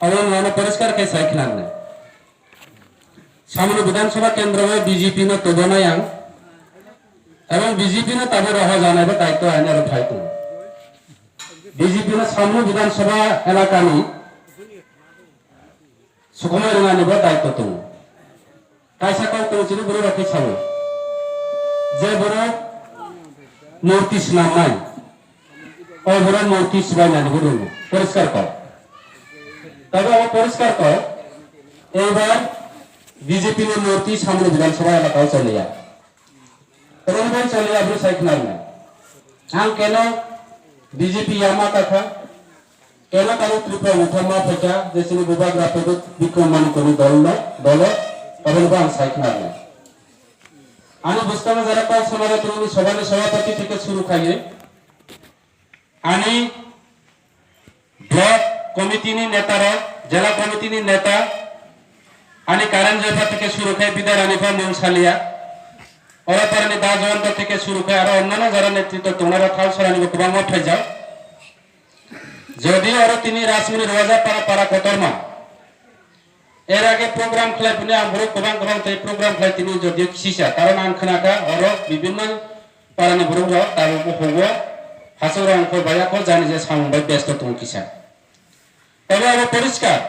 और परिष्कार के साइखलांग सामने विधानसभा केंद्र में बीजेपी ने तोदनायां एवं बीजेपी ने तब रहा जाने का दायित्व आने और फायदा बीजेपी ने सामने विधानसभा इलाका में सुकुमार रंगाने का दायित्व तुम कैसा कौन तुम चीज़ बुरे रखे छावो जे बुरे मूर्ति स्नामाई और बुरे मूर्ति स्नामाई नहीं बुरे परिष्कार कर तब वो परिष्कार कर एक बार बीजेपी ने मूर्ति सामने विधानसभा इलाका चले जाए तरुण चले जाए साइखनार में हम कहना बीजेपी यामा का था कहना कालो त्रिपुरा उठमा फटा जैसे ने बुबा ग्राफे को विक्रम मानी को दल तरुण बांग साइखनार में आने बुस्ता में जरा पास हमारे तुम सभापति थे शुरू खाइए आने ब्लॉक कमिटी ने नेता रहे जिला कमिटी ने नेता आने कारण जैसा थे शुरू खाए विदा रानीफा मंगसालिया और पर ने दाजवान का थे शुरू खाए और अन्य जरा नेतृत्व तुम्हारा थाल सरानी को कुबांग उठे जाओ जदि और तिनी रासमिनी रोजा पारा पारा कोतरमा एर आगे प्रोग्राम खलाय पुने आमरो कुबांग कुबांग ते प्रोग्राम खलाय तिनी जदि खिसा कारण आं खनाका और विभिन्न पारानि बुरुंगा ताबो होगो हासुरां को बाया को जानि जे सामबाय व्यस्त तुम खिसा तबे अब परिष्कार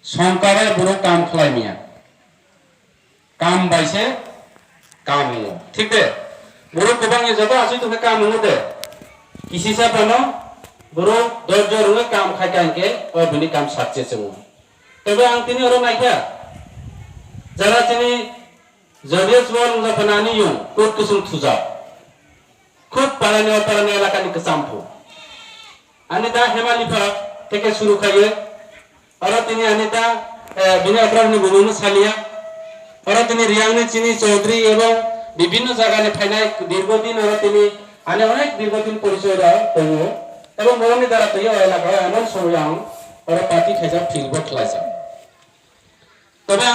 संकारे बुरु काम खलायमिया काम बाइसे काम हो ठीक दे बुरु कुबांग ये जब आसि तुके काम हो दे किसी से बनो बुरु दर्ज रुंगे काम खाय के और बिनि काम साचे चंगो तबे आं तिनी और नाइखा जरा तिनी जबेस वर जफनानी यो कोट कुसुम थुजा खूब पाराने इलाका नि कसामफु आने दा हेमालिफा থেকে শুরু খাইয়ে और तिनी अनिता बिना अपराध ने बुनुनु सालिया और तिनी रियांगने चिनी चौधरी एवं विभिन्न जगह ने फाइनाय दीर्घदिन और तिनी आने अनेक दीर्घदिन परिचय रहा तो एवं मोरनी द्वारा तो ये इलाका एमन समय और पार्टी खेजा फिल्ड बटलाजा तबे